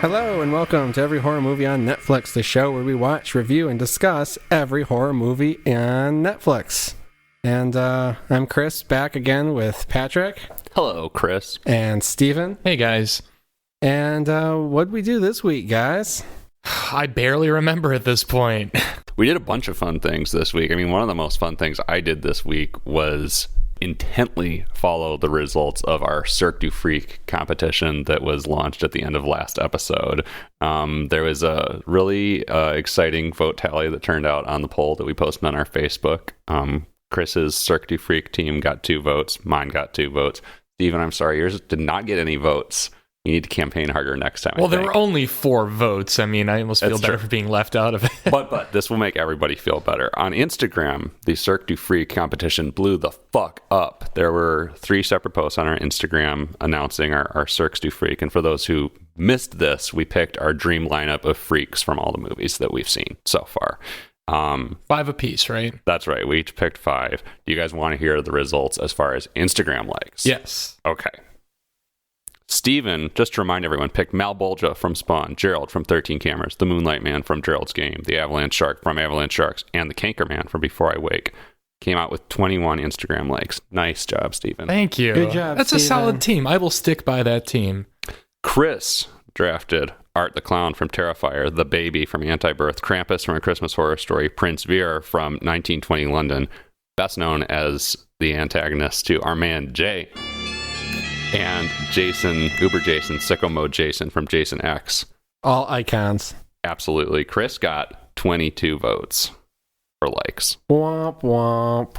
Hello and welcome to Every Horror Movie on Netflix, the show where we watch, review, and discuss every horror movie on Netflix. And I'm Chris, back again with Patrick. Hello, Chris. And Steven. Hey, guys. And what'd we do this week, guys? I barely remember at this point. We did a bunch of fun things this week. I mean, one of the most fun things I did this week was intently follow the results of our Cirque du Freak competition that was launched at the end of last episode. There was a really exciting vote tally that turned out on the poll that we posted on our Facebook. Chris's Cirque du Freak team got 2 votes. Mine got 2 votes. Steven, I'm sorry, yours did not get any votes. You need to campaign harder next time. Well, there were only 4 votes. I mean, I almost feel better for being left out of it. But this will make everybody feel better. On Instagram, the Cirque du Freak competition blew the fuck up. There were 3 separate posts on our Instagram announcing our Cirque du Freak. And for those who missed this, we picked our dream lineup of freaks from all the movies that we've seen so far. 5 apiece, right? That's right. We each picked 5. Do you guys want to hear the results as far as Instagram likes? Yes. Okay. Steven, just to remind everyone, picked Malbolgia from Spawn, Gerald from 13 Cameras, the Moonlight Man from Gerald's Game, the Avalanche Shark from Avalanche Sharks, and the Canker Man from Before I Wake. Came out with 21 Instagram likes. Nice job, Steven. Thank you. Good job, That's Steven. a solid team. I will stick by that team. Chris drafted Art the Clown from Terrifier, The Baby from Anti-Birth, Krampus from A Christmas Horror Story, Prince Veer from 1920 London, best known as the antagonist to our man Jay, and Jason, Uber Jason, Sicko Mode Jason from Jason X. All icons. Absolutely. Chris got 22 votes for likes. Womp womp.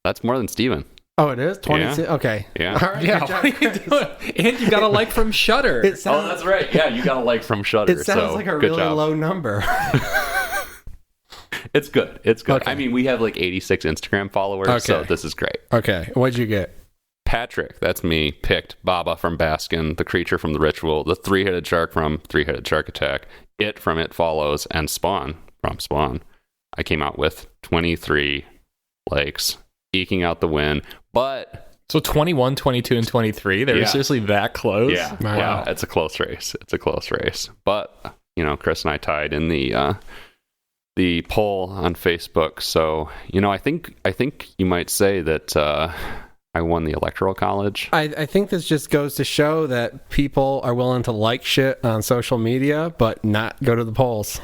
That's more than Steven. Oh, it is? 22? Yeah. Okay. Yeah. All right, Yeah, good job, what are you Chris. doing? And you got a like from Shudder. It sounds, That's right. Yeah, you got a like from Shudder. it sounds so like a good really job. low number. It's good. It's good. Okay. I mean, we have like 86 Instagram followers, so Okay. this is great. Okay, what'd you get? Patrick, that's me, picked Baba from Baskin, the creature from The Ritual, the 3-headed shark from 3-Headed Shark Attack, It from It Follows, and Spawn from Spawn. I came out with 23 likes, eking out the win, but... So 21, 22, and 23. They were Yeah. seriously that close? Yeah, Wow. yeah, it's a close race. It's a close race. But, you know, Chris and I tied in the poll on Facebook, so, you know, I think you might say that... I won the Electoral College. I think this just goes to show that people are willing to like shit on social media, but not go to the polls.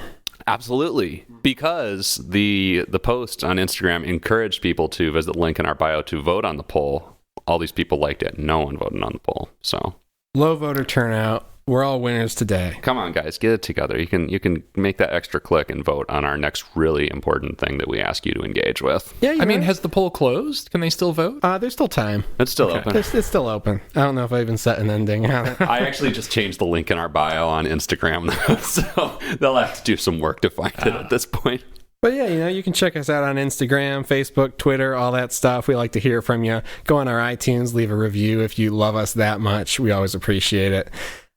Absolutely. Because the post on Instagram encouraged people to visit the link in our bio to vote on the poll. All these people liked it. No one voted on the poll. So Low voter turnout. We're all winners today. come on, guys, get it together. You can make that extra click and vote on our next really important thing that we ask you to engage with. Yeah, I mean, has the poll closed? Can they still vote? there's still time. It's still open. It's still open. I don't know if I even set an ending on it. I actually just changed the link in our bio on Instagram, so they'll have to do some work to find it at this point. But yeah, you know, you can check us out on Instagram, Facebook, Twitter, all that stuff. We like to hear from you. Go on our iTunes, leave a review if you love us that much. We always appreciate it.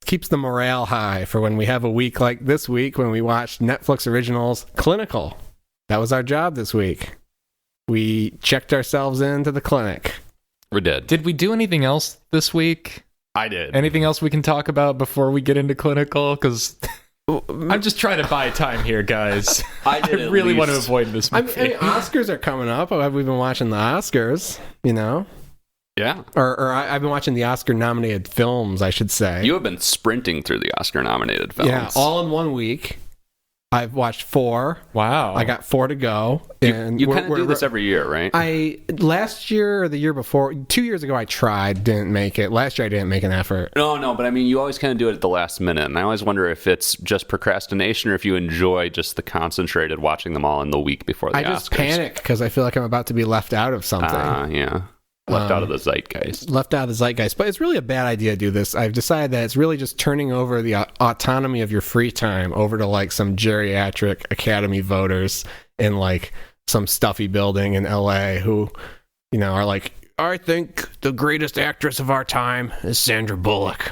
Keeps the morale high for when we have a week like this week when we watched Netflix originals Clinical. That was our job this week. We checked ourselves into the clinic. We did. Did we do anything else this week? I did. Anything else we can talk about before we get into Clinical? Because I'm just trying to buy time here, guys. I did at really want to least- avoid this I movie. mean, Oscars are coming up. Have we been watching the Oscars? You know? Yeah. I've been watching the Oscar-nominated films, I should say. You have been sprinting through the Oscar-nominated films. Yeah, all in 1 week. I've watched 4. Wow. I got 4 to go. And You kind of do this every year, right? Last year or the year before, 2 years ago, I tried, didn't make it. Last year, I didn't make an effort. No, but I mean, you always kind of do it at the last minute, and I always wonder if it's just procrastination or if you enjoy just the concentrated watching them all in the week before the Oscars. I just panic because I feel like I'm about to be left out of something. Yeah. Left out of the zeitgeist. Left out of the zeitgeist. But it's really a bad idea to do this. I've decided that it's really just turning over the autonomy of your free time over to like some geriatric Academy voters in like some stuffy building in LA who, you know, are like I think the greatest actress of our time is Sandra Bullock.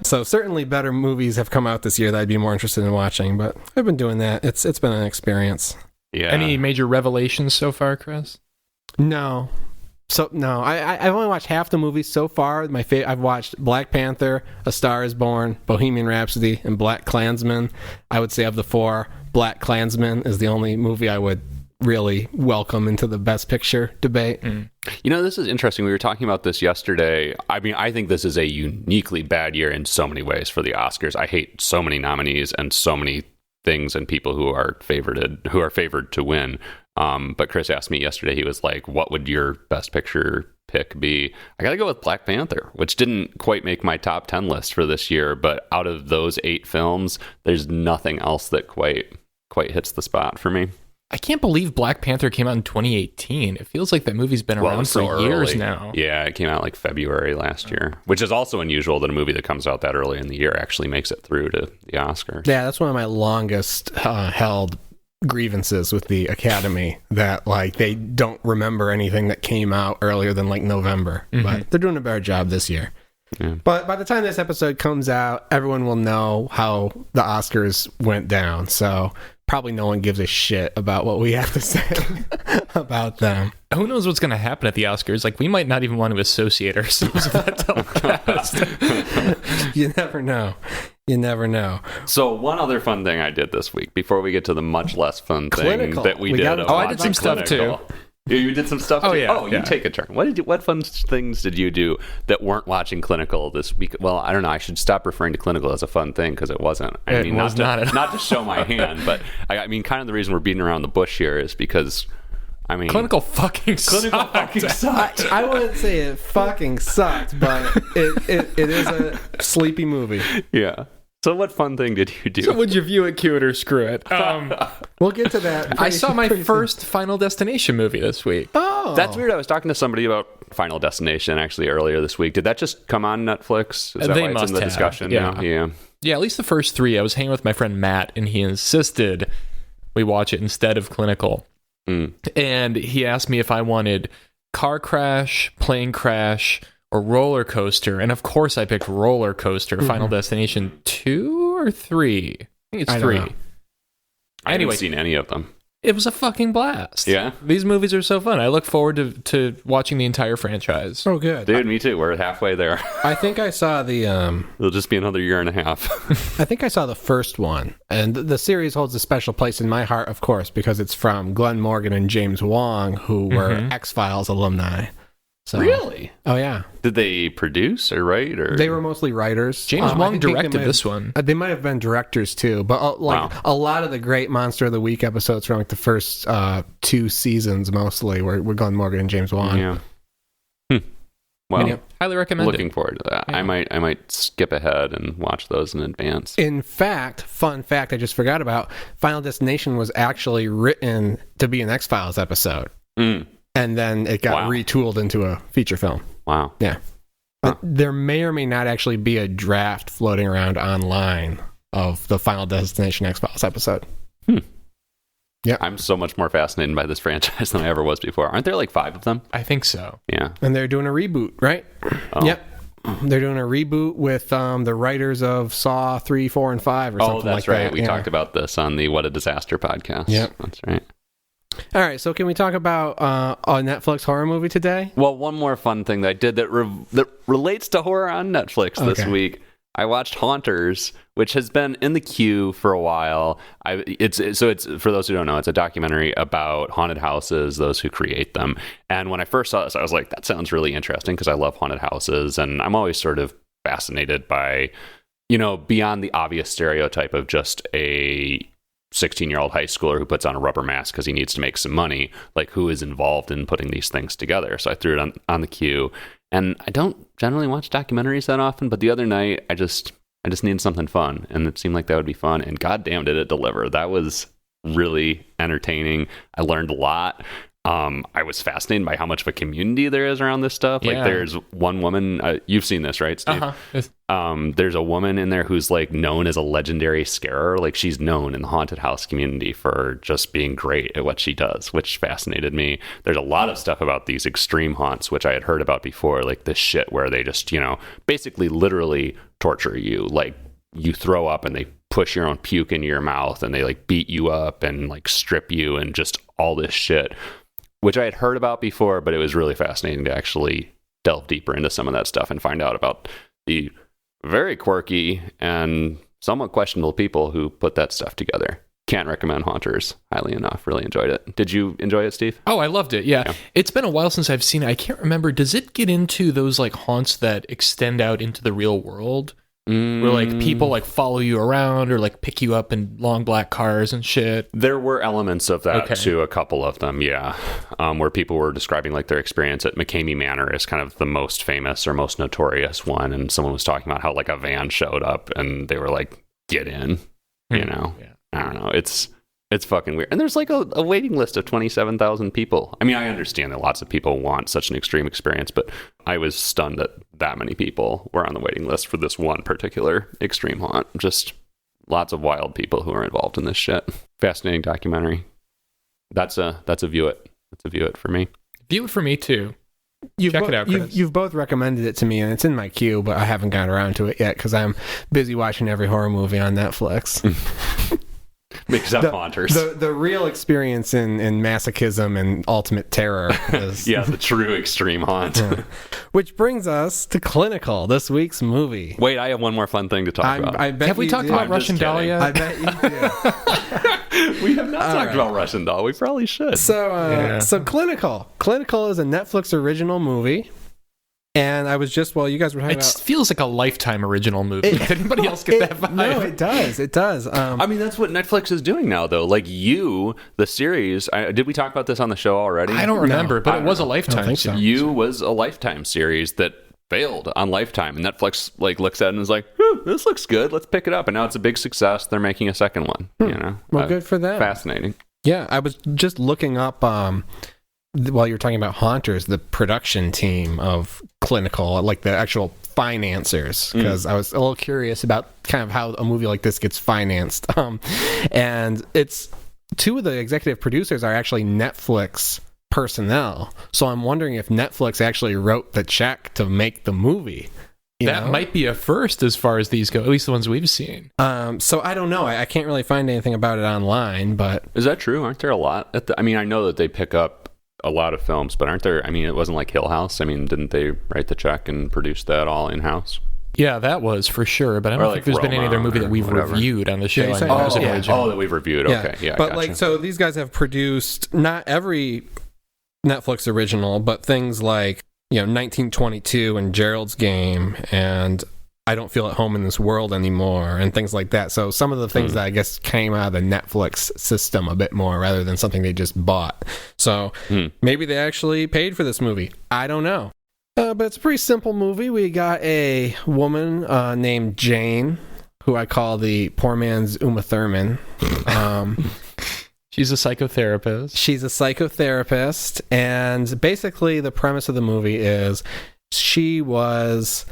So certainly better movies have come out this year that I'd be more interested in watching, but I've been doing that. It's been an experience. Yeah. Any major revelations so far, Chris? No. No, I've only watched half the movies so far. I've watched Black Panther, A Star Is Born, Bohemian Rhapsody, and Black Klansman. I would say of the four, Black Klansman is the only movie I would really welcome into the Best Picture debate. You know, this is interesting. We were talking about this yesterday. I mean, I think this is a uniquely bad year in so many ways for the Oscars. I hate so many nominees and so many things and people who are favored to win. But Chris asked me yesterday, he was like, what would your Best Picture pick be? I gotta go with Black Panther, which didn't quite make my top 10 list for this year, but out of those 8 films, there's nothing else that quite hits the spot for me. I can't believe Black Panther came out in 2018. It feels like that movie's been around for years now. Yeah, it came out like February last year, which is also unusual that a movie that comes out that early in the year actually makes it through to the Oscars. Yeah, that's one of my longest held grievances with the Academy, that like they don't remember anything that came out earlier than like November. But they're doing a better job this year. Yeah. But by the time this episode comes out, everyone will know how the Oscars went down. So probably no one gives a shit about what we have to say about them. Who knows what's going to happen at the Oscars? Like, we might not even want to associate ourselves with that telecast. You never know. You never know. So one other fun thing I did this week, before we get to the much less fun thing Clinical. that we did. I did some stuff too. You did some stuff too? Oh, yeah. Oh, you Yeah. take a turn. What fun things did you do that weren't watching Clinical this week? Well, I don't know. I should stop referring to Clinical as a fun thing because it wasn't. It was not at all. Not to show my hand, but I mean, kind of the reason we're beating around the bush here is because, I mean, Clinical fucking sucked. I wouldn't say it fucking sucked, but it is a sleepy movie. yeah. So what fun thing did you do? So would you view it, cue it, or screw it? We'll get to that. I saw my first Final Destination movie this week. Oh, That's weird. I was talking to somebody about Final Destination actually earlier this week. Did that just come on Netflix? Is that They why it's must in the have. discussion Yeah. now? Yeah. Yeah, at least the first 3. I was hanging with my friend Matt, and he insisted we watch it instead of Clinical. And he asked me if I wanted Car Crash, Plane Crash, or Roller Coaster. And of course I picked Roller Coaster. Final Destination 2 or 3? I think it's I don't 3. know. I Anyway. haven't seen any of them. It was a fucking blast. Yeah? These movies are so fun. I look forward to watching the entire franchise. oh good. Dude, me too. We're halfway there. I think I saw the It'll just be another year and a half. I think I saw the first one, and the series holds a special place in my heart, of course, because it's from Glenn Morgan and James Wong, who were X-Files alumni. So, Really? Oh yeah, Did they produce or write? Or they were mostly writers. James I Wong think they directed might have- this one. They might have been directors too, but Wow. a lot of the great Monster of the Week episodes from like the first 2 seasons mostly were Glenn Morgan and James Wong. Yeah. Well, Yeah, highly recommend looking forward to that. Yeah. I might skip ahead and watch those in advance. In fact, fun fact I just forgot about, Final Destination was actually written to be an X-Files episode. Mm. And then it got Wow. retooled into a feature film. Wow. Yeah. But there may or may not actually be a draft floating around online of the Final Destination X-Files episode. I'm so much more fascinated by this franchise than I ever was before. Aren't there like 5 of them? I think so. Yeah. And they're doing a reboot, right? Oh. Yep. They're doing a reboot with the writers of Saw 3, 4, and 5 or something Oh, that's like right. that. We Yeah. talked about this on the What a Disaster podcast. Yep. That's right. All right, so can we talk about a Netflix horror movie today? Well, one more fun thing that I did that relates to horror on Netflix this Okay. week. I watched Haunters, which has been in the queue for a while. It's for those who don't know, it's a documentary about haunted houses, those who create them. And when I first saw this, I was like, that sounds really interesting because I love haunted houses, and I'm always sort of fascinated by, beyond the obvious stereotype of just a 16-year-old high schooler who puts on a rubber mask because he needs to make some money, like who is involved in putting these things together. So I threw it on the queue. And I don't generally watch documentaries that often, but the other night I just needed something fun, and it seemed like that would be fun, and goddamn did it deliver. That was really entertaining. I learned a lot. I was fascinated by how much of a community there is around this stuff. Like, there's one woman, you've seen this, right, Steve? There's a woman in there who's like known as a legendary scarer. Like, she's known in the haunted house community for just being great at what she does, which fascinated me. There's a lot of stuff about these extreme haunts, which I had heard about before, like this shit where they just, basically literally torture you. Like, you throw up and they push your own puke into your mouth, and they like beat you up and like strip you and just all this shit, which I had heard about before, but it was really fascinating to actually delve deeper into some of that stuff and find out about the very quirky and somewhat questionable people who put that stuff together. Can't recommend Haunters highly enough. Really enjoyed it. Did you enjoy it, Steve? Oh, I loved it. Yeah. It's been a while since I've seen it. I can't remember. Does it get into those like haunts that extend out into the real world? Where like people like follow you around or like pick you up in long black cars and shit. There were elements of that to a couple of them, yeah. Where people were describing like their experience at McCamey Manor is kind of the most famous or most notorious one, and someone was talking about how like a van showed up and they were like, "Get in," Yeah. I don't know. It's fucking weird. And there's like a waiting list of 27,000 people. I mean, I understand that lots of people want such an extreme experience, but I was stunned that many people were on the waiting list for this one particular extreme haunt. Just lots of wild people who are involved in this shit. Fascinating documentary. That's a view it. That's a view it for me. View it for me too. Check it out, Chris. You've both recommended it to me, and it's in my queue, but I haven't gotten around to it yet because I'm busy watching every horror movie on Netflix. Mix up haunters. The real experience in masochism and ultimate terror is... yeah, the true extreme haunt. Which brings us to Clinical, this week's movie. Wait, I have one more fun thing to talk about. I bet have we talked about Russian Doll yet? I bet you did. We have not talked about Russian Doll. We probably should. So Clinical. Clinical is a Netflix original movie. And I was just, you guys were talking about... It feels like a Lifetime original movie. Did anybody else get that vibe? No, it does. It does. I mean, that's what Netflix is doing now, though. Like, You, the series... did we talk about this on the show already? I don't remember, but it was a Lifetime series. So. You was a Lifetime series that failed on Lifetime. And Netflix like looks at it and is like, this looks good. Let's pick it up. And now it's a big success. They're making a second one. Well, good for them. Fascinating. Yeah, I was just looking up... while you're talking about Haunters, the production team of Clinical, like the actual financiers, because I was a little curious about kind of how a movie like this gets financed. And it's two of the executive producers are actually Netflix personnel. So I'm wondering if Netflix actually wrote the check to make the movie. That might be a first as far as these go, at least the ones we've seen. So I don't know. I can't really find anything about it online, but... Is that true? Aren't there a lot? I mean, I know that they pick up a lot of films, but aren't there... I mean, it wasn't like Hill House. I mean, didn't they write the check and produce that all in-house? Yeah, that was for sure, but I don't think there's been any other movie that we've reviewed on the show. That we've reviewed. Okay, yeah. But gotcha. so these guys have produced not every Netflix original, but things like 1922 and Gerald's Game and I Don't Feel at Home in This World Anymore and things like that. So some of the things that I guess came out of the Netflix system a bit more rather than something they just bought. So maybe they actually paid for this movie. I don't know. But it's a pretty simple movie. We got a woman named Jane, who I call the poor man's Uma Thurman. She's a psychotherapist. She's a psychotherapist. And basically the premise of the movie is she was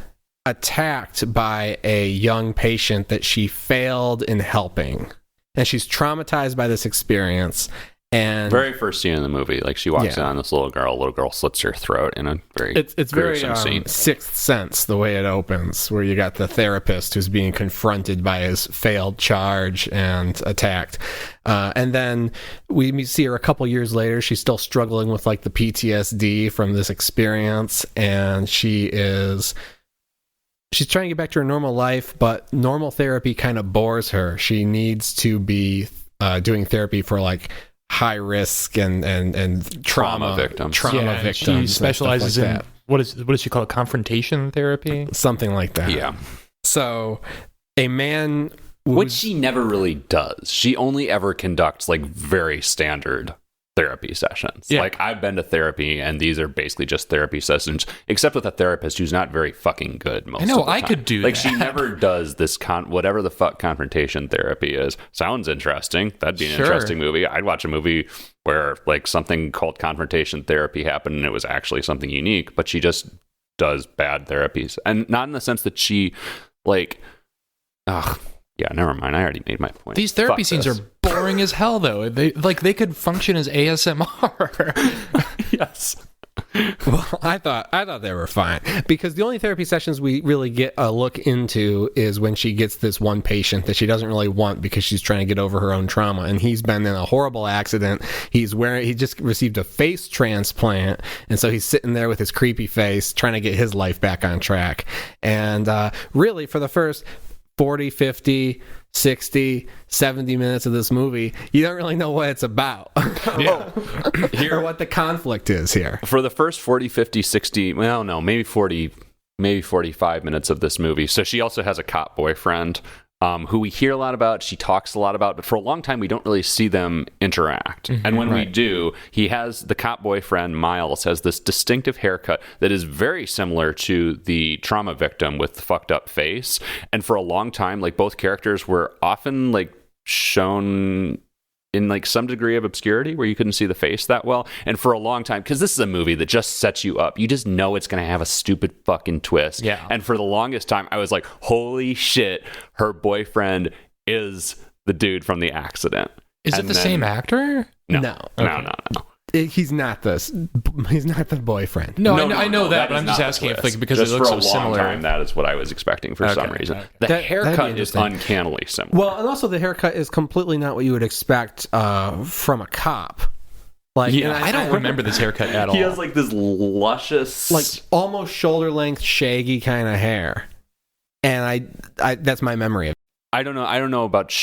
attacked by a young patient that she failed in helping. And she's traumatized by this experience. And very first scene in the movie, like she walks in on this little girl slits her throat in a very it's very Sixth Sense the way it opens, where you got the therapist who's being confronted by his failed charge and attacked, and then we see her a couple years later. She's still struggling with like the PTSD from this experience, and she's trying to get back to her normal life, but normal therapy kind of bores her. She needs to be doing therapy for like high risk and trauma victims. She specializes in what does she call it? Confrontation therapy? Something like that. Yeah. So a man which she never really does. She only ever conducts like very standard therapy sessions. Yeah. Like, I've been to therapy, and these are basically just therapy sessions, except with a therapist who's not very fucking good most of the time. I could do like, that. she never does this whatever the fuck confrontation therapy is. Sounds interesting. That'd be an interesting movie. I'd watch a movie where, like, something called confrontation therapy happened, and it was actually something unique, but she just does bad therapies. And not in the sense that she, like... yeah, never mind. I already made my point. These therapy scenes are boring as hell, though. They could function as ASMR. Yes. Well, I thought they were fine, because the only therapy sessions we really get a look into is when she gets this one patient that she doesn't really want because she's trying to get over her own trauma, and he's been in a horrible accident. He just received a face transplant, and so he's sitting there with his creepy face trying to get his life back on track. And really, for the first 40, 50, 60, 70 minutes of this movie, you don't really know what it's about. Or what the conflict is here. For the first 40, 50, 60, well, no, maybe 40, maybe 45 minutes of this movie. So she also has a cop boyfriend who we hear a lot about, she talks a lot about, but for a long time we don't really see them interact. And when we do, the cop boyfriend, Miles, has this distinctive haircut that is very similar to the trauma victim with the fucked up face. And for a long time, like, both characters were often, like, shown in, like, some degree of obscurity where you couldn't see the face that well. And for a long time, because this is a movie that just sets you up, you just know it's going to have a stupid fucking twist. Yeah. And for the longest time, I was like, holy shit, her boyfriend is the dude from the accident. Is it the same actor? No. He's not the boyfriend. No, I know that, but I'm just asking if, like, because just it looks for so a long similar. time, that is what I was expecting for some reason. Okay. The That'd be haircut is interesting. uncannily similar. Well, and also the haircut is completely not what you would expect from a cop. Like, Yeah, and I don't remember this haircut at all. He has, like, this luscious, like, almost shoulder length, shaggy kind of hair, and I that's my memory of it. I don't know about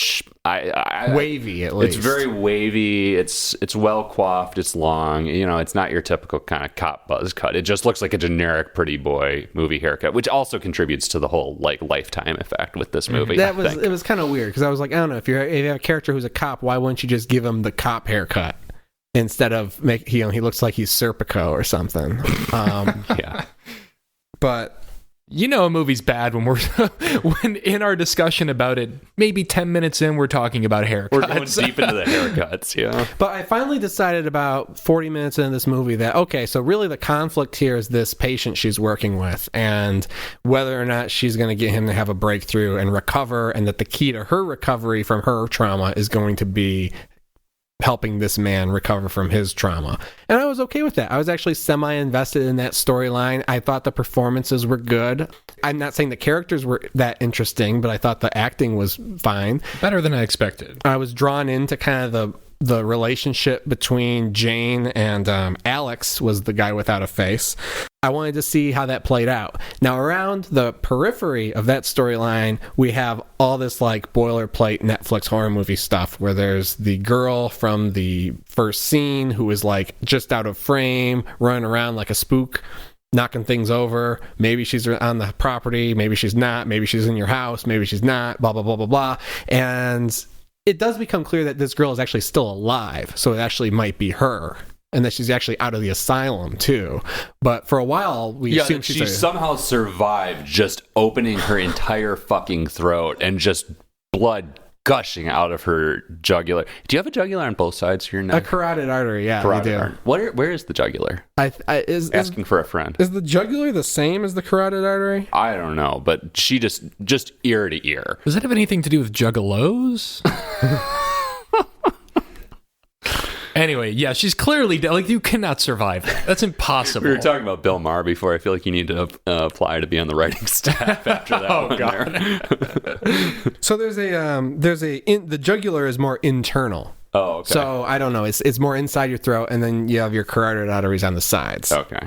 Wavy, at least. It's very wavy. It's well coiffed. It's long. You know, it's not your typical kind of cop buzz cut. It just looks like a generic pretty boy movie haircut, which also contributes to the whole, like, lifetime effect with this movie. It was kind of weird, because I was like, I don't know, if you have a character who's a cop, why wouldn't you just give him the cop haircut instead of he looks like he's Serpico or something. Yeah. But you know, a movie's bad when when in our discussion about it, maybe 10 minutes in, we're talking about haircuts. We're going deep into the haircuts, yeah. But I finally decided about 40 minutes into this movie that, okay, so really the conflict here is this patient she's working with, and whether or not she's going to get him to have a breakthrough and recover, and that the key to her recovery from her trauma is going to be helping this man recover from his trauma. And I was okay with that. I was actually semi-invested in that storyline. I thought the performances were good. I'm not saying the characters were that interesting, but I thought the acting was fine. Better than I expected. I was drawn into kind of the relationship between Jane and Alex, was the guy without a face. I wanted to see how that played out. Now, around the periphery of that storyline, we have all this, like, boilerplate Netflix horror movie stuff where there's the girl from the first scene who is, like, just out of frame, running around like a spook, knocking things over. Maybe she's on the property, maybe she's not, maybe she's in your house, maybe she's not, blah, blah, blah, blah, blah. And it does become clear that this girl is actually still alive, so it actually might be her, and that she's actually out of the asylum too. But for a while, we assume she somehow survived just opening her entire fucking throat and just blood gushing out of her jugular. Do you have a jugular on both sides of your a neck? carotid artery. Yeah, Carotid we do. artery. Where is the jugular? Asking for a friend. Is the jugular the same as the carotid artery? I don't know, but she just ear to ear. Does that have anything to do with juggalos? Anyway, yeah, she's clearly dead. Like, you cannot survive that. That's impossible. We were talking about Bill Maher before. I feel like you need to apply to be on the writing staff after that. Oh, one God. there. So the jugular is more internal. Oh, okay. So I don't know. It's more inside your throat, and then you have your carotid arteries on the sides. Okay.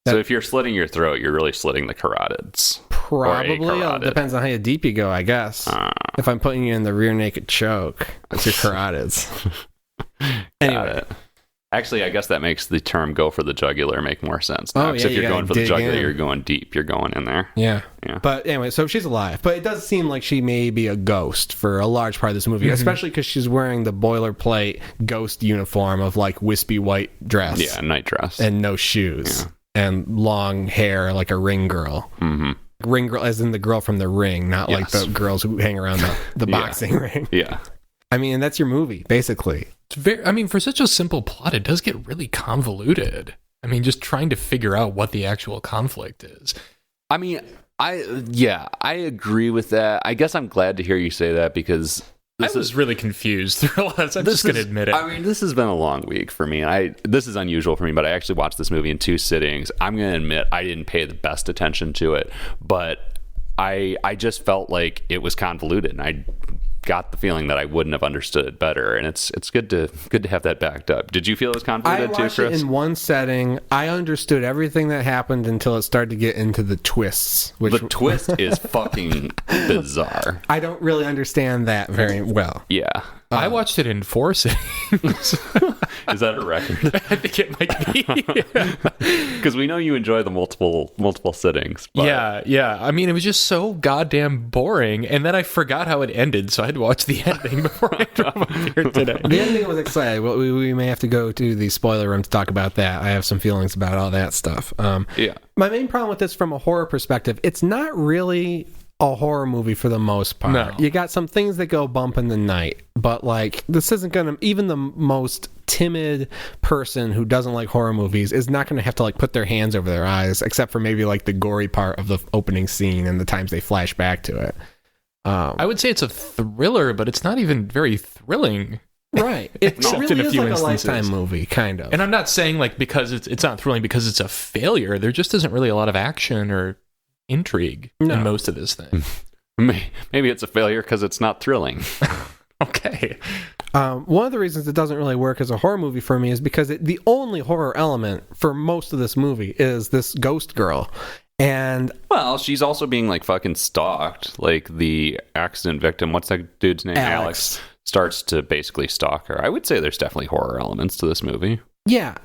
So if you're slitting your throat, you're really slitting the carotids. Probably. Or a carotid. It depends on how deep you go, I guess. If I'm putting you in the rear naked choke, that's your carotids. Anyway, Actually, I guess that makes the term "go for the jugular" make more sense now. Oh, 'Cause yeah, if you you're gotta going for the dig jugular, in. you're going deep. You're going in there. Yeah. Yeah. But anyway, so she's alive. But it does seem like she may be a ghost for a large part of this movie, especially because she's wearing the boilerplate ghost uniform of like wispy white dress. Yeah, night dress. And no shoes. And long hair like a ring girl. Mm-hmm. Ring girl as in the girl from The Ring, not like Yes. the girls who hang around the Yeah. boxing ring. Yeah. I mean, that's your movie, basically. It's very, I mean, for such a simple plot, it does get really convoluted. I mean, just trying to figure out what the actual conflict is. I mean, I agree with that. I guess I'm glad to hear you say that because I was really confused through a lot of this. I'm just going to admit it. I mean, this has been a long week for me. This is unusual for me, but I actually watched this movie in 2 sittings. I'm going to admit I didn't pay the best attention to it, but I just felt like it was convoluted, and I got the feeling that I wouldn't have understood it better, and it's good to have that backed up. Did you feel it was I convoluted too, watched it Chris? in one setting. I understood everything that happened until it started to get into the twists, which The twist is fucking bizarre. I don't really understand that very well. Yeah. I watched it in 4 sittings. Is that a record? I think it might be. Because we know you enjoy the multiple sittings. But Yeah. I mean, it was just so goddamn boring. And then I forgot how it ended, so I had to watch the ending before I drove up here today. The ending was exciting. Well, we may have to go to the spoiler room to talk about that. I have some feelings about all that stuff. Yeah. My main problem with this from a horror perspective, it's not really a horror movie for the most part. No. You got some things that go bump in the night, but like this isn't gonna, even the most timid person who doesn't like horror movies is not gonna have to like put their hands over their eyes, except for maybe like the gory part of the opening scene and the times they flash back to it. I would say it's a thriller, but it's not even very thrilling. Right. It Except really in a is few like instances. a Lifetime movie, kind of. And I'm not saying like because it's not thrilling because it's a failure. There just isn't really a lot of action or intrigue No. in most of this thing. Maybe it's a failure because it's not thrilling. Okay. One of the reasons it doesn't really work as a horror movie for me is because the only horror element for most of this movie is this ghost girl. And Well, she's also being like fucking stalked. Like the accident victim, what's that dude's name? Alex. Starts to basically stalk her. I would say there's definitely horror elements to this movie. yeah,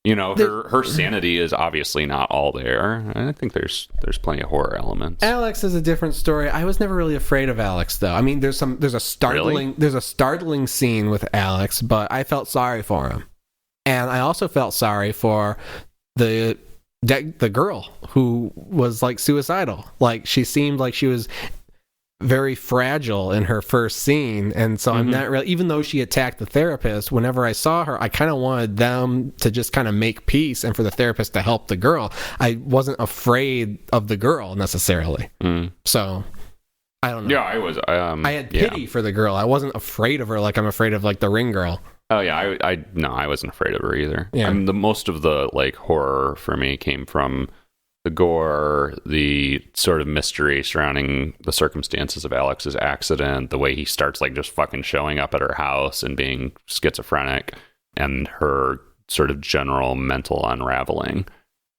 You know, her sanity is obviously not all there. I think there's plenty of horror elements. Alex is a different story. I was never really afraid of Alex, though. I mean, there's a startling scene with Alex, but I felt sorry for him, and I also felt sorry for the girl who was like suicidal. Like she seemed like she was very fragile in her first scene, and so I'm not really, even though she attacked the therapist, whenever I saw her I kind of wanted them to just kind of make peace and for the therapist to help the girl. I wasn't afraid of the girl necessarily. So I don't know. Yeah, I was. I had pity for the girl. I wasn't afraid of her like I'm afraid of like the Ring girl. Oh yeah, I wasn't afraid of her either. Yeah. I mean, the most of the like horror for me came from the gore, the sort of mystery surrounding the circumstances of Alex's accident, the way he starts like just fucking showing up at her house and being schizophrenic, and her sort of general mental unraveling.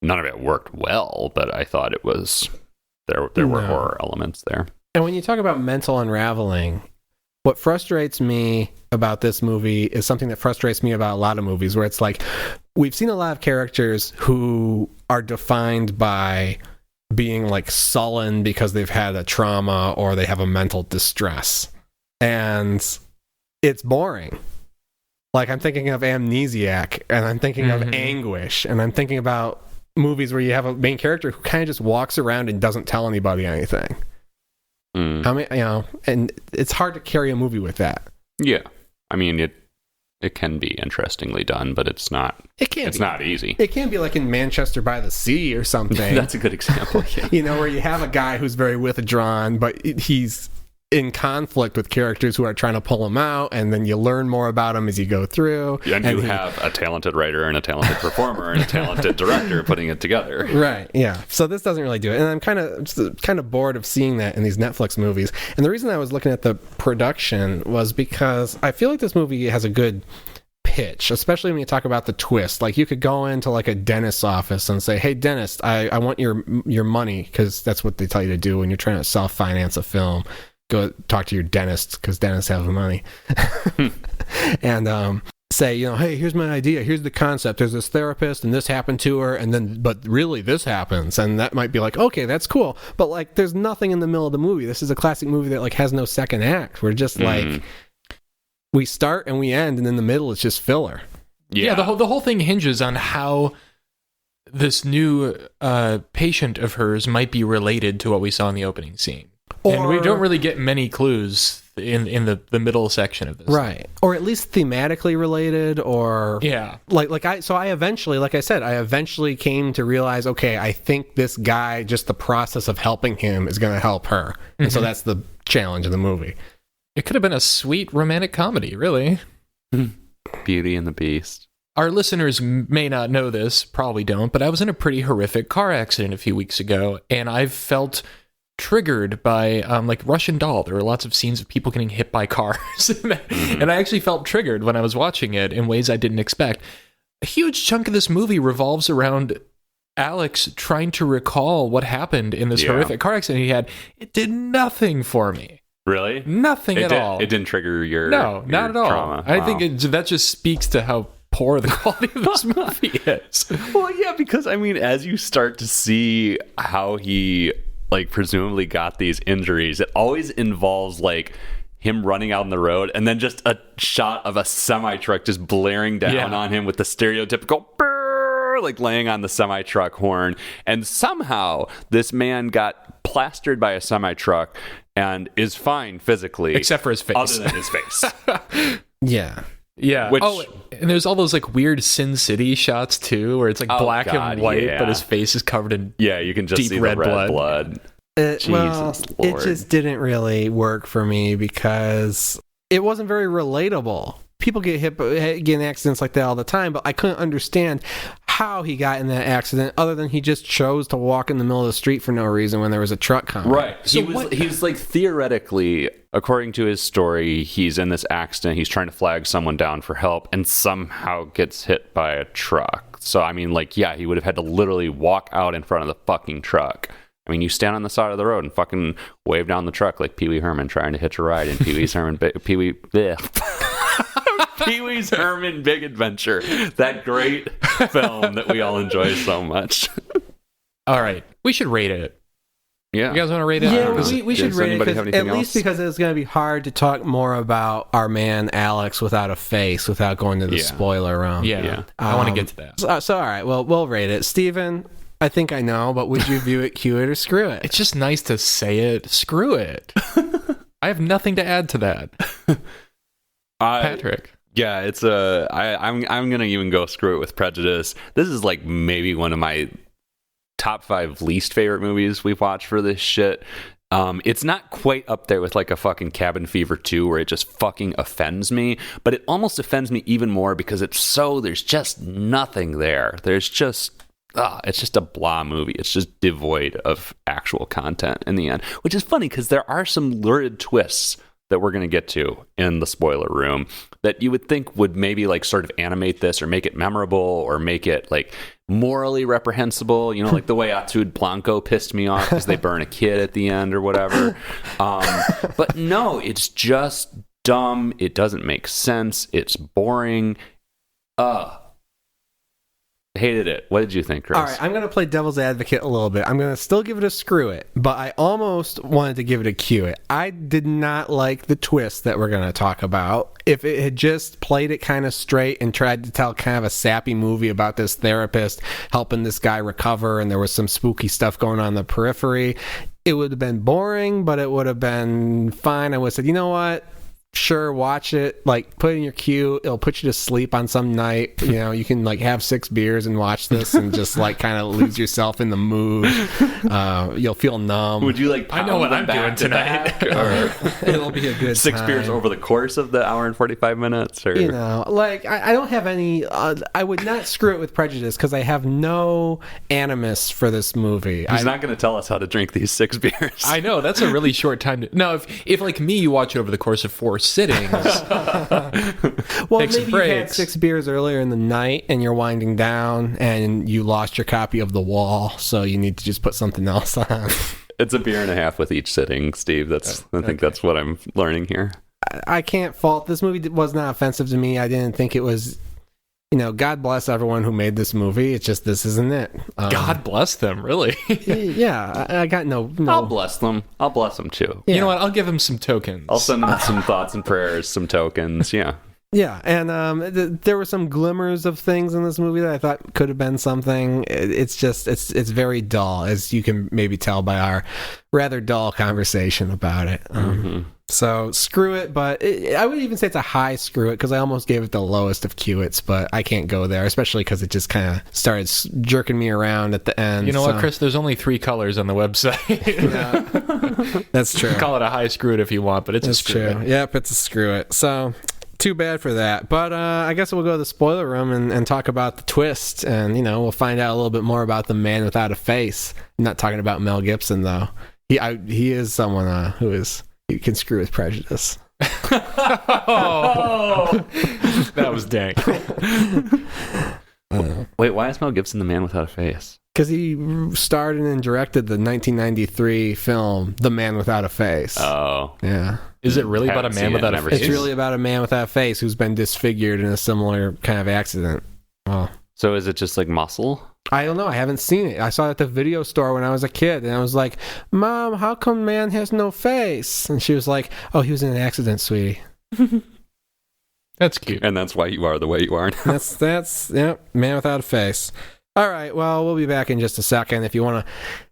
None of it worked well, but I thought it was there were horror elements there. And when you talk about mental unraveling, what frustrates me about this movie is something that frustrates me about a lot of movies, where it's like we've seen a lot of characters who are defined by being like sullen because they've had a trauma or they have a mental distress, and it's boring. Like I'm thinking of Amnesiac, and I'm thinking of Anguish, and I'm thinking about movies where you have a main character who kind of just walks around and doesn't tell anybody anything. I mean, and it's hard to carry a movie with that. Yeah, I mean it can be interestingly done, but it's not. It's not easy. It can be like in Manchester by the Sea or something. That's a good example. Yeah. Where you have a guy who's very withdrawn, but he's in conflict with characters who are trying to pull him out, and then you learn more about him as you go through. And you have a talented writer and a talented performer and a talented director putting it together. Right, yeah. So this doesn't really do it. And I'm kind of bored of seeing that in these Netflix movies. And the reason I was looking at the production was because I feel like this movie has a good pitch, especially when you talk about the twist. Like you could go into like a dentist's office and say, hey dentist, I want your money, because that's what they tell you to do when you're trying to self-finance a film. Go talk to your dentist, because dentists have the money. And say, hey, here's my idea, here's the concept, there's this therapist and this happened to her, and then but really this happens, and that might be like, okay, that's cool, but like there's nothing in the middle of the movie. This is a classic movie that like has no second act. We're just like, we start and we end, and in the middle it's just filler. Yeah, the whole thing hinges on how this new patient of hers might be related to what we saw in the opening scene. And we don't really get many clues in the middle section of this. Right. Or at least thematically related, or I eventually came to realize, okay, I think this guy, just the process of helping him is going to help her. And so that's the challenge of the movie. It could have been a sweet romantic comedy, really. Beauty and the Beast. Our listeners may not know this, probably don't, but I was in a pretty horrific car accident a few weeks ago, and I've felt triggered by like Russian Doll. There were lots of scenes of people getting hit by cars, and I actually felt triggered when I was watching it in ways I didn't expect. A huge chunk of this movie revolves around Alex trying to recall what happened in this horrific car accident he had. It did nothing for me. Really? Nothing at all. It didn't trigger your not at all. Trauma. I think that just speaks to how poor the quality of this movie is. Well, yeah, because I mean, as you start to see how he like presumably got these injuries, it always involves like him running out on the road and then just a shot of a semi-truck just blaring down on him with the stereotypical brrr, like laying on the semi-truck horn, and somehow this man got plastered by a semi-truck and is fine physically, except for his face. Other than his face. Yeah. Which, and there's all those like weird Sin City shots too, where it's like black and white, but his face is covered in you can just deep see red the red blood. It just didn't really work for me because it wasn't very relatable. People get in accidents like that all the time, but I couldn't understand how he got in that accident other than he just chose to walk in the middle of the street for no reason when there was a truck coming. Right. So he's like, theoretically, according to his story, he's in this accident, he's trying to flag someone down for help, and somehow gets hit by a truck. So, I mean, like, yeah, he would have had to literally walk out in front of the fucking truck. I mean, you stand on the side of the road and fucking wave down the truck like Pee Wee Herman trying to hitch a ride in Pee-wee's Herman Big Adventure, that great film that we all enjoy so much. All right, we should rate it. Yeah, you guys want to rate it? Yeah, we should rate it, at least because it's going to be hard to talk more about our man Alex without a face, without going to the spoiler room. Yeah. I want to get to that. So all right, well, we'll rate it. Steven, I think I know, but would you view it, cue it, or screw it? It's just nice to say it. Screw it. I have nothing to add to that. Patrick. Yeah, it's I'm gonna even go screw it with prejudice. This is like maybe one of my top 5 least favorite movies we've watched for this shit. It's not quite up there with like a fucking Cabin Fever 2 where it just fucking offends me, but it almost offends me even more because there's just nothing there. There's just it's just a blah movie. It's just devoid of actual content in the end, which is funny because there are some lurid twists that we're going to get to in the spoiler room that you would think would maybe like sort of animate this or make it memorable or make it like morally reprehensible, like the way Atud Blanco pissed me off because they burn a kid at the end or whatever. But no, it's just dumb. It doesn't make sense. It's boring. Hated it. What did you think, Chris? All right, I'm going to play devil's advocate a little bit. I'm going to still give it a screw it, but I almost wanted to give it a cue it. I did not like the twist that we're going to talk about. If it had just played it kind of straight and tried to tell kind of a sappy movie about this therapist helping this guy recover and there was some spooky stuff going on in the periphery, it would have been boring, but it would have been fine. I would have said, you know what? Sure, watch it, like put it in your queue. It'll put you to sleep on some night. You can like have 6 beers and watch this and just like kind of lose yourself in the mood. You'll feel numb. Would you like, I know what I'm doing tonight. Or it'll be a good 6 beers over the course of the hour and 45 minutes, or like I don't have any I would not screw it with prejudice because I have no animus for this movie. He's not going to tell us how to drink these 6 beers. I know, that's a really short time to... No, if like me, you watch it over the course of 4 sittings. Well, maybe you had 6 beers earlier in the night and you're winding down and you lost your copy of The Wall, so you need to just put something else on. It's a beer and a half with each sitting, Steve. I think that's what I'm learning here. I can't fault this movie. Was not offensive to me. I didn't think it was. God bless everyone who made this movie. It's just this isn't it. God bless them, really. Yeah, I got no. I'll bless them. I'll bless them too. Yeah. You know what? I'll give him some tokens. I'll send them some thoughts and prayers, some tokens. Yeah. Yeah, and there were some glimmers of things in this movie that I thought could have been something. It's just it's very dull, as you can maybe tell by our rather dull conversation about it. So screw it, but I would even say it's a high screw it, because I almost gave it the lowest of Q-its, but I can't go there, especially because it just kind of started jerking me around at the end. You know what, Chris? There's only 3 colors on the website. Yeah, that's true. Call it a high screw it if you want, but it's That's a screw true. it. Yep, it's a screw it. So too bad for that. But I guess we'll go to the spoiler room and talk about the twist, and we'll find out a little bit more about the man without a face. I'm not talking about Mel Gibson though. He is someone who can screw with prejudice. Oh, that was dank. Wait, why is Mel Gibson the man without a face? Because he starred in and directed the 1993 film The Man Without a Face. Oh. Yeah. Is it really about a Haven't man seen it, without a never face? It's really about a man without a face who's been disfigured in a similar kind of accident. Oh. So is it just like muscle? I don't know. I haven't seen it. I saw it at the video store when I was a kid, and I was like, "Mom, how come man has no face?" And she was like, "Oh, he was in an accident, sweetie." That's cute. And that's why you are the way you are now. That's man without a face. All right. Well, we'll be back in just a second. If you want to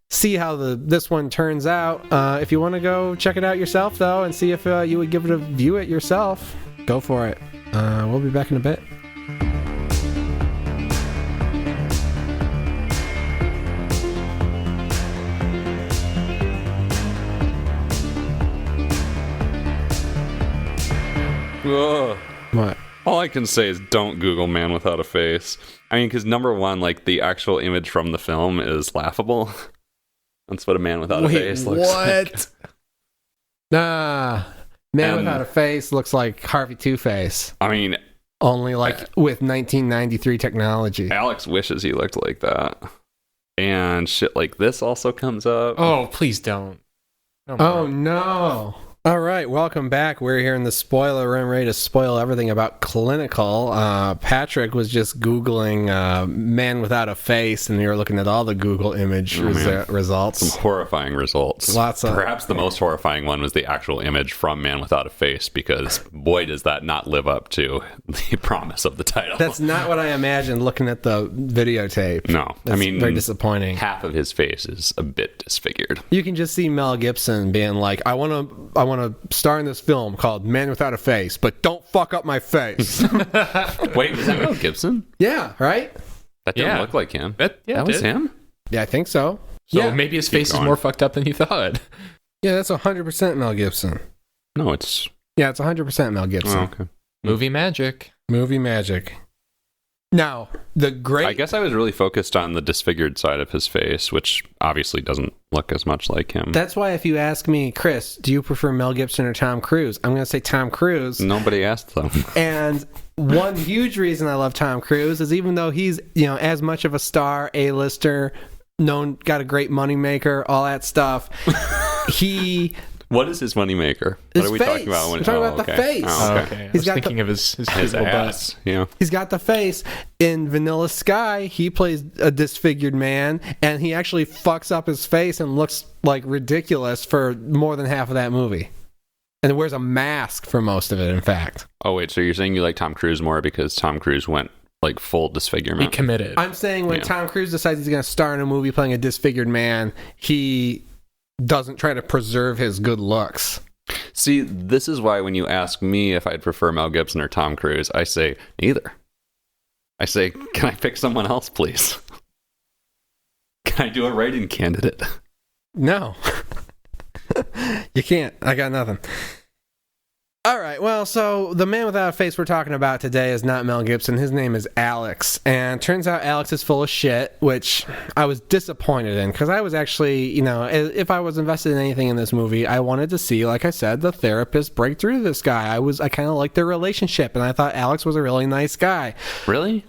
see how this one turns out, if you want to go check it out yourself, though, and see if you would give it a view it yourself, go for it. We'll be back in a bit. Ugh. What? All I can say is don't Google man without a face. I mean, because number one, like the actual image from the film is laughable. That's what a man without a face looks like. Nah. Man without a face looks like Harvey Two-Face. I mean, Only like with 1993 technology. Alex wishes he looked like that. And shit like this also comes up. Oh, please don't. Oh no. All right, welcome back. We're here in the spoiler room, ready to spoil everything about Clinical. Patrick was just Googling man without a face, and we were looking at all the Google image results. Some horrifying results. Perhaps the most horrifying one was the actual image from Man Without a Face, because boy, does that not live up to the promise of the title. That's not what I imagined looking at the videotape. No, That's very disappointing. Half of his face is a bit disfigured. You can just see Mel Gibson being like, I want to star in this film called Man Without a Face, but don't fuck up my face. Wait, was that Mel Gibson? Yeah, right? That didn't look like him. That was him? Yeah, I think so. So Yeah. maybe his face is going. more fucked up than you thought. Yeah, that's 100% Mel Gibson. No, it's... Yeah, it's 100% Mel Gibson. Oh, okay. Movie magic. Movie magic. Now, the great... I guess I was really focused on the disfigured side of his face, which obviously doesn't look as much like him. That's why if you ask me, Chris, do you prefer Mel Gibson or Tom Cruise? I'm going to say Tom Cruise. Nobody asked them. And one huge reason I love Tom Cruise is even though he's, as much of a star, A-lister, got a great moneymaker, all that stuff, he... What is his moneymaker? His What are we face. talking about? We're talking about the face. Oh, okay. Okay. I He's was got thinking of his His physical butt. ass. Yeah. He's got the face. In Vanilla Sky, he plays a disfigured man, and he actually fucks up his face and looks like ridiculous for more than half of that movie. And wears a mask for most of it, in fact. Oh, wait. So you're saying you like Tom Cruise more because Tom Cruise went like full He disfigurement? committed. I'm saying when Tom Cruise decides he's going to star in a movie playing a disfigured man, he doesn't try to preserve his good looks. See, this is why when you ask me if I'd prefer Mel Gibson or Tom Cruise, I say neither. I say, can I pick someone else, please? Can I do a write-in candidate? No. You can't. I got nothing. All right, well, so the man without a face we're talking about today is not Mel Gibson. His name is Alex. And turns out Alex is full of shit, which I was disappointed in because I was actually, if I was invested in anything in this movie, I wanted to see, like I said, the therapist break through to this guy. I kind of liked their relationship, and I thought Alex was a really nice guy. Really?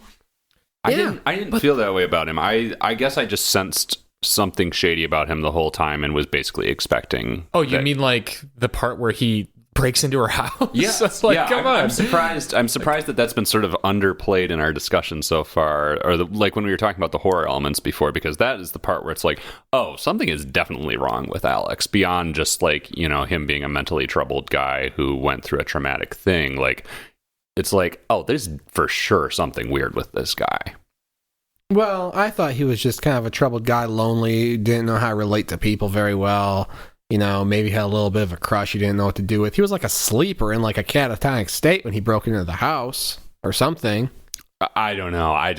Yeah, I didn't feel that way about him. I guess I just sensed something shady about him the whole time and was basically expecting. Oh, you mean like the part where he breaks into her house. Yeah, It's like, come on. I'm surprised. I'm surprised that that's been sort of underplayed in our discussion so far, or like when we were talking about the horror elements before, because that is the part where it's like, oh, something is definitely wrong with Alex beyond just like, you know, him being a mentally troubled guy who went through a traumatic thing. Like, it's like, oh, there's for sure something weird with this guy. Well, I thought he was just kind of a troubled guy, lonely, didn't know how to relate to people very well. You know, maybe had a little bit of a crush he didn't know what to do with. He was like a sleeper in like a catatonic state when he broke into the house or something. I don't know. I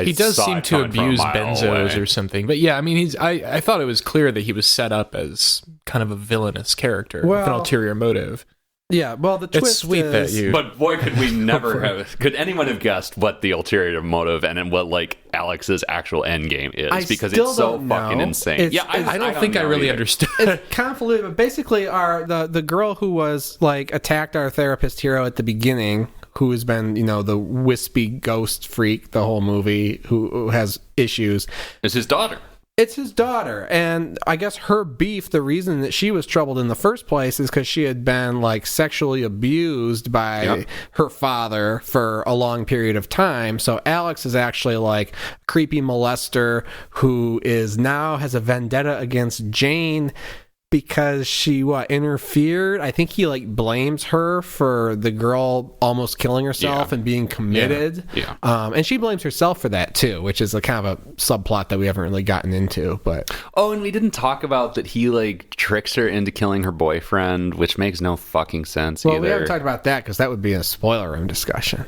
he does saw seem it to coming from a abuse mile benzos away. or something. But yeah, I mean, I thought it was clear that he was set up as kind of a villainous character with an Well, ulterior motive. Yeah, well, the twist It's sweet that is, you... But boy, could we never have. Could anyone have guessed what the ulterior motive and what like Alex's actual end game is? I because still it's so don't fucking know. insane. I don't think I know really either. understood. It's convoluted, but basically, the girl who was like attacked our therapist hero at the beginning, who has been, you know, the wispy ghost freak the whole movie, who has issues. It's his daughter. It's his daughter, and I guess her beef, the reason that she was troubled in the first place is because she had been like sexually abused by her father for a long period of time. So Alex is actually like a creepy molester who is now has a vendetta against Jane because she interfered. I think he like blames her for the girl almost killing herself and being committed. Yeah. And she blames herself for that too, which is a kind of a subplot that we haven't really gotten into. But Oh, and we didn't talk about that he like tricks her into killing her boyfriend, which makes no fucking sense well, either. we haven't talked about that because that would be a spoiler room discussion,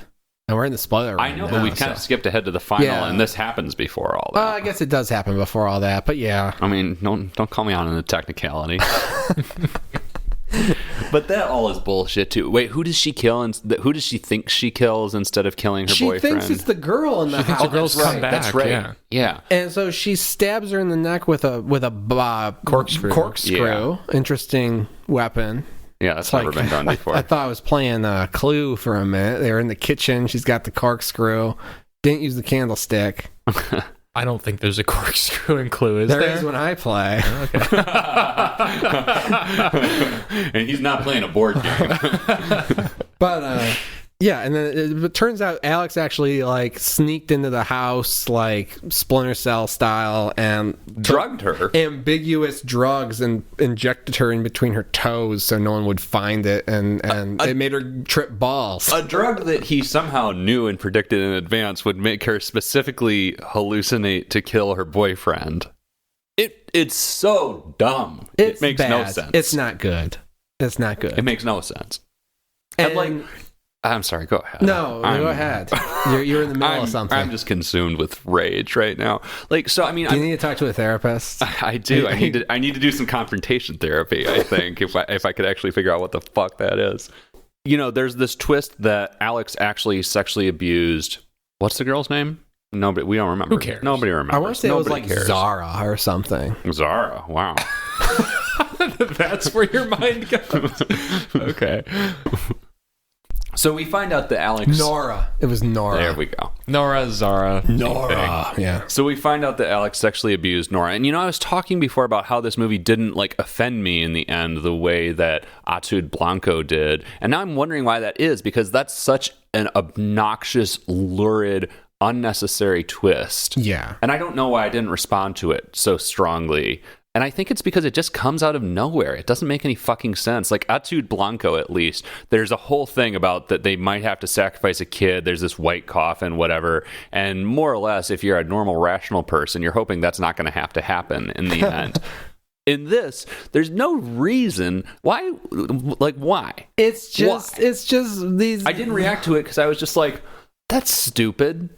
and we're in the spoiler room. I know, now, but we've kind of skipped ahead to the final, Yeah. and this happens before all that. I guess it does happen before all that, but yeah. I mean, don't call me on the technicality. But that all is bullshit too. Wait, who does she kill? And who does she think she kills instead of killing her She boyfriend? thinks it's the girl in the house. the girl's come back. That's right. Yeah. Yeah. And so she stabs her in the neck with a Corkscrew. Yeah. Interesting weapon. Yeah, that's never been done before. I thought I was playing Clue for a minute. They were in the kitchen. She's got the corkscrew. Didn't use the candlestick. I don't think there's a corkscrew in Clue, is There there? is when I play. And he's not playing a board game. But yeah, and then it turns out Alex actually like sneaked into the house like Splinter Cell style and Drugged her. ambiguous drugs and injected her in between her toes so no one would find it, and it made her trip balls. A drug that he somehow knew and predicted in advance would make her specifically hallucinate to kill her boyfriend. It's so dumb. It's it makes bad. no sense. It's not good. It's not good. It makes no sense. And like, I'm sorry, go ahead. no, go ahead. You're in the middle of something. I'm just consumed with rage right now. Like, so I mean, Do you need to talk to a therapist? I do. I need to do some confrontation therapy, I think, if I could actually figure out what the fuck that is. You know, there's this twist that Alex actually sexually abused. What's the girl's name? Nobody. We don't remember. Who cares? Nobody remembers. I want to say Nobody it was like cares. Zara or something. Zara. Wow. That's where your mind goes. Okay. So we find out that Alex. Nora. It was Nora. There we go. Nora, Zara. Nora. Yeah. So we find out that Alex sexually abused Nora. And, you know, I was talking before about how this movie didn't, like, offend me in the end the way that Atud Blanco did. And now I'm wondering why that is, because that's such an obnoxious, lurid, unnecessary twist. Yeah. And I don't know why I didn't respond to it so strongly. And I think it's because it just comes out of nowhere. It doesn't make any fucking sense. Like Atud Blanco, at least, there's a whole thing about that they might have to sacrifice a kid. There's this white coffin, whatever. And more or less, if you're a normal, rational person, you're hoping that's not going to happen in the end. In this, there's no reason why. Like, why? It's just Why? it's just these. I didn't react to it because I was just like, that's stupid.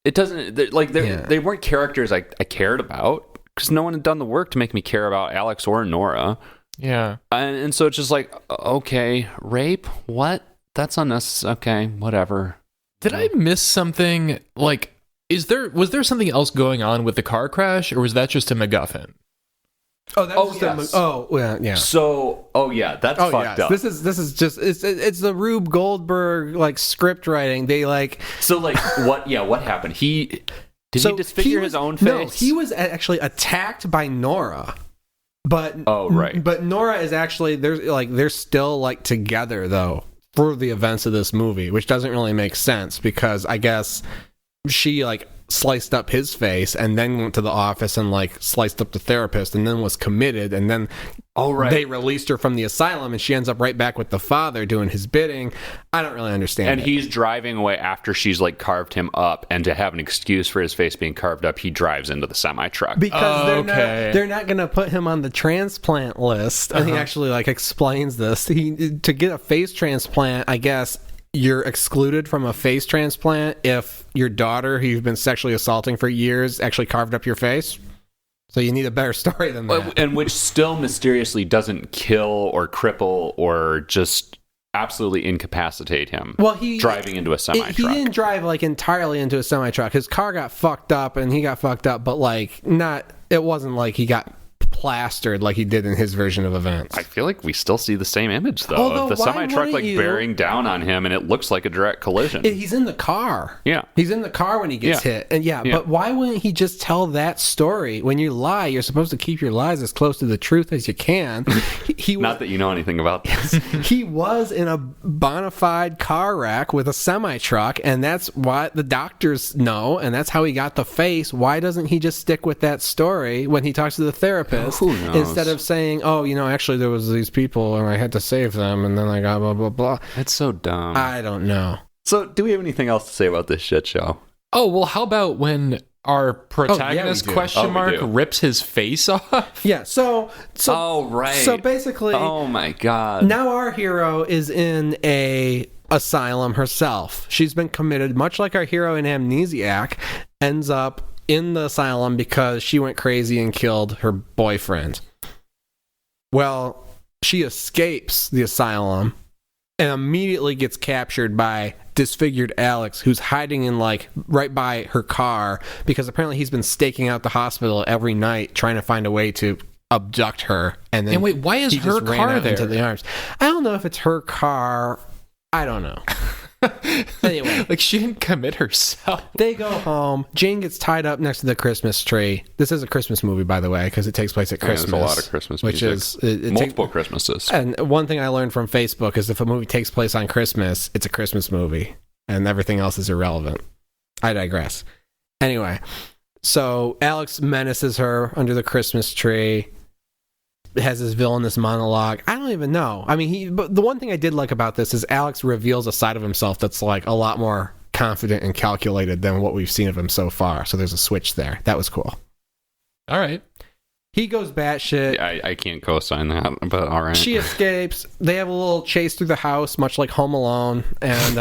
It doesn't, like, they weren't characters I cared about. Because no one had done the work to make me care about Alex or Nora. Yeah. And so it's just like, okay, rape? What? That's unnecessary. Okay, whatever. Did I miss something? Like, was there something else going on with the car crash, or was that just a MacGuffin? Oh, that was yes. yeah. So, that's fucked up. This is just it's the Rube Goldberg like script writing. They like So, like, what happened? Did he disfigure his own face? No, he was actually attacked by Nora. But right. But Nora is actually they're still like together though for the events of this movie, which doesn't really make sense because I guess she like sliced up his face and then went to the office and like sliced up the therapist and then was committed and then they released her from the asylum and she ends up right back with the father doing his bidding. I don't really understand. And he's driving away after she's like carved him up, and to have an excuse for his face being carved up, he drives into the semi truck because they're not going to put him on the transplant list. And he actually like explains this. To get a face transplant, I guess you're excluded from a face transplant if your daughter, who you've been sexually assaulting for years, actually carved up your face. So you need a better story than that. And which still mysteriously doesn't kill or cripple or just absolutely incapacitate him. Well, he driving into a semi truck. He didn't drive like entirely into a semi truck. His car got fucked up and he got fucked up, but like not. It wasn't like he got plastered like he did in his version of events. I feel like we still see the same image though of the semi truck like bearing down on him, and it looks like a direct collision. He's in the car. Yeah, he's in the car when he gets hit, and but why wouldn't he just tell that story? When you lie, you're supposed to keep your lies as close to the truth as you can. Not that you know anything about this. He was in a bona fide car wreck with a semi truck, and that's what the doctors know, and that's how he got the face. Why doesn't he just stick with that story when he talks to the therapist? Who knows? Instead of saying, oh, actually there was these people and I had to save them and then I got blah, blah, blah. That's so dumb. I don't know. So do we have anything else to say about this shit show? Oh, well, how about when our protagonist rips his face off? Yeah, so right. So basically, oh my God. Now our hero is in a asylum herself. She's been committed, much like our hero in Amnesiac, ends up in the asylum because she went crazy and killed her boyfriend. Well, she escapes the asylum and immediately gets captured by disfigured Alex, who's hiding in like right by her car because apparently he's been staking out the hospital every night trying to find a way to abduct her. And then wait, why is her car there? Into the arms. I don't know if it's her car. I don't know. Anyway, like she didn't commit herself. They go home. Jane gets tied up next to the Christmas tree. This is a Christmas movie, by the way, because it takes place at Christmas. There's a lot of Christmas which music. Is multiple Christmases. And one thing I learned from Facebook is if a movie takes place on Christmas, it's a Christmas movie, and everything else is irrelevant. I digress. Anyway, so Alex menaces her under the Christmas tree. Has this villainous monologue. I don't even know. I mean, but the one thing I did like about this is Alex reveals a side of himself that's like a lot more confident and calculated than what we've seen of him so far. So there's a switch there. That was cool. All right. He goes batshit. Yeah, I can't co-sign that, but all right. She escapes. They have a little chase through the house, much like Home Alone. And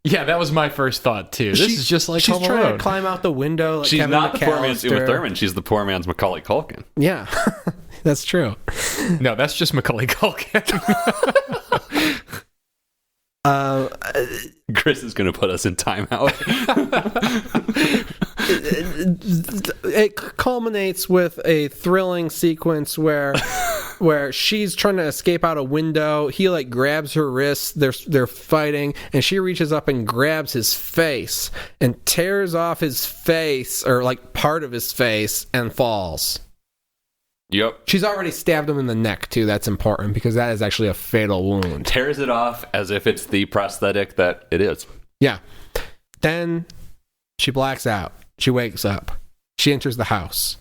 yeah, that was my first thought too. This is just like Home Alone. She's trying to climb out the window. Like she's Kevin not McAllister. The poor man's Uma Thurman. She's the poor man's Macaulay Culkin. Yeah, that's true. No, that's just Macaulay Culkin. Chris is going to put us in timeout. It culminates with a thrilling sequence where she's trying to escape out a window. He like grabs her wrists. They're fighting, and she reaches up and grabs his face and tears off his face, or like part of his face, and falls. Yep. She's already stabbed him in the neck, too. That's important, because that is actually a fatal wound. Tears it off as if it's the prosthetic that it is. Yeah. Then she blacks out. She wakes up. She enters the house.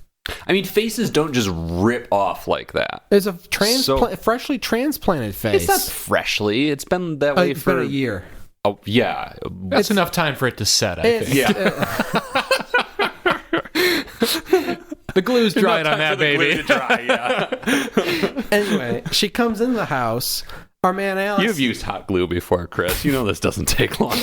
I mean, faces don't just rip off like that. It's a freshly transplanted face. It's not freshly. It's been that way for a year. Oh, yeah. That's enough time for it to set, I think. Yeah. The glue's dried on that baby. Anyway, she comes in the house. Our man Alex. You've used hot glue before, Chris. You know this doesn't take long.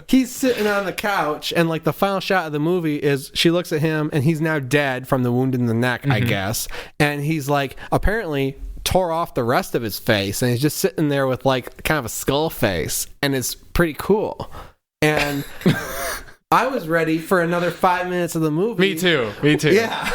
He's sitting on the couch, and like the final shot of the movie is she looks at him, and he's now dead from the wound in the neck, I guess. And he's like apparently tore off the rest of his face, and he's just sitting there with like kind of a skull face, and it's pretty cool. And I was ready for another 5 minutes of the movie. Me too. Yeah.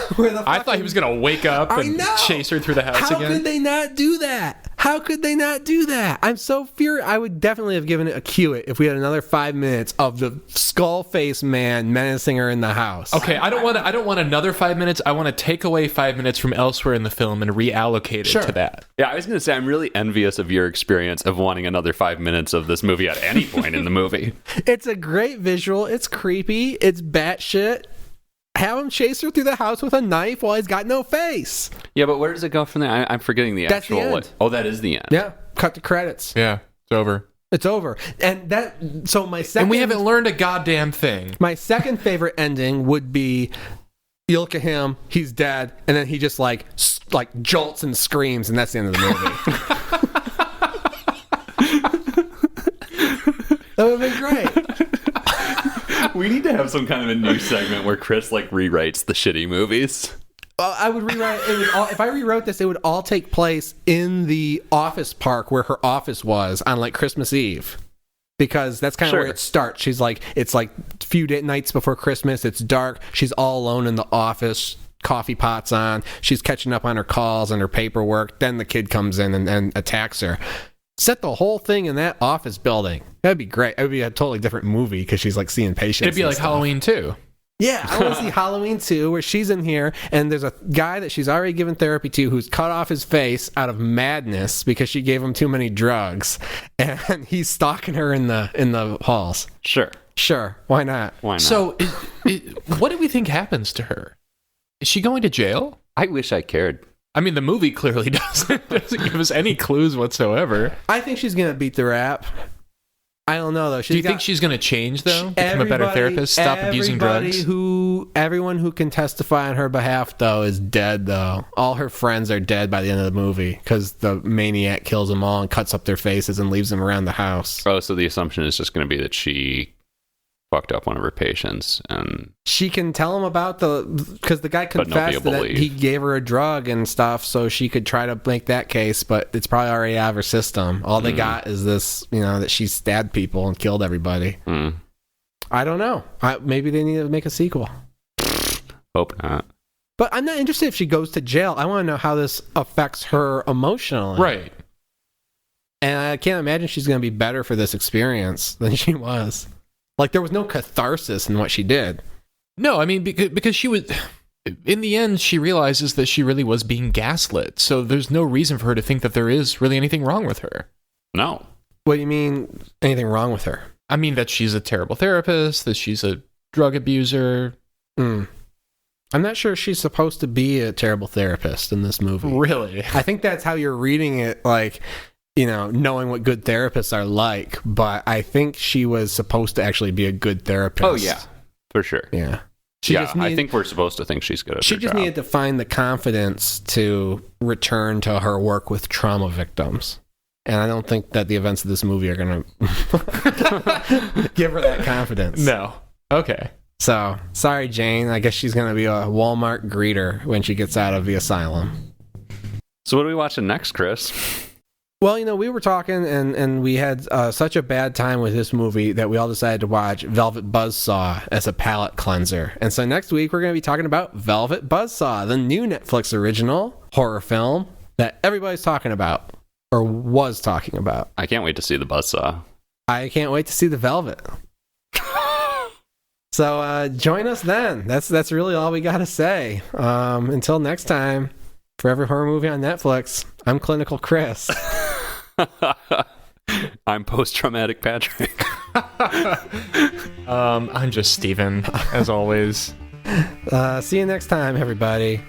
I thought he was going to wake up and chase her through the house again. How could they not do that? How could they not do that? I'm so furious. I would definitely have given it a cue it if we had another 5 minutes of the skull face man menacing her in the house. Okay, I don't want another 5 minutes. I want to take away 5 minutes from elsewhere in the film and reallocate it to that. Yeah, I was going to say, I'm really envious of your experience of wanting another 5 minutes of this movie at any point in the movie. It's a great visual. It's creepy. It's batshit. Have him chase her through the house with a knife while he's got no face. Yeah, but where does it go from there? I'm forgetting the That's the actual... end. Oh, that is the end. Yeah, cut the credits. Yeah, it's over. It's over. And that, so my second... And we haven't learned a goddamn thing. My second favorite ending would be you look at him, he's dead, and then he just like jolts and screams, and that's the end of the movie. That would have been great. We need to have some kind of a new segment where Chris like rewrites the shitty movies. I would rewrite it. If I rewrote this, it would all take place in the office park where her office was on like Christmas Eve, because that's kind of where it starts. She's like, it's like a few nights before Christmas. It's dark. She's all alone in the office. Coffee pot's on. She's catching up on her calls and her paperwork. Then the kid comes in and attacks her. Set the whole thing in that office building. That'd be great. It would be a totally different movie because she's like seeing patients. It'd be like Halloween 2. Yeah, I want to see Halloween 2 where she's in here and there's a guy that she's already given therapy to who's cut off his face out of madness because she gave him too many drugs, and he's stalking her in the halls. Sure, why not? So, what do we think happens to her? Is she going to jail? I wish I cared. I mean, the movie clearly doesn't give us any clues whatsoever. I think she's gonna beat the rap. I don't know though. Do you think she's going to change though? Become a better therapist? Stop abusing drugs? Everyone who can testify on her behalf though is dead though. All her friends are dead by the end of the movie because the maniac kills them all and cuts up their faces and leaves them around the house. Oh, so the assumption is just going to be that she fucked up one of her patients, and she can tell him about because the guy confessed that he gave her a drug and stuff, so she could try to make that case, but it's probably already out of her system. All they got is this, that she stabbed people and killed everybody. I don't know. Maybe they need to make a sequel. Hope not. But I'm not interested if she goes to jail. I want to know how this affects her emotionally. Right. And I can't imagine she's going to be better for this experience than she was. Like, there was no catharsis in what she did. No, I mean, because she was... In the end, she realizes that she really was being gaslit. So there's no reason for her to think that there is really anything wrong with her. No. What do you mean, anything wrong with her? I mean, that she's a terrible therapist, that she's a drug abuser. I'm not sure she's supposed to be a terrible therapist in this movie. Really? I think that's how you're reading it, like... knowing what good therapists are like, but I think she was supposed to actually be a good therapist. Oh, yeah. For sure. Yeah. I think we're supposed to think she's good at her job. She just needed to find the confidence to return to her work with trauma victims. And I don't think that the events of this movie are going to give her that confidence. No. Okay. So, sorry, Jane. I guess she's going to be a Walmart greeter when she gets out of the asylum. So what are we watching next, Chris? Well, we were talking and we had such a bad time with this movie that we all decided to watch Velvet Buzzsaw as a palate cleanser. And so next week we're going to be talking about Velvet Buzzsaw, the new Netflix original horror film that everybody's talking about or was talking about. I can't wait to see the Buzzsaw. I can't wait to see the Velvet. So join us then. That's really all we got to say. Until next time, for every horror movie on Netflix, I'm Clinical Chris. I'm post-traumatic Patrick. I'm just Steven, as always. See you next time, everybody.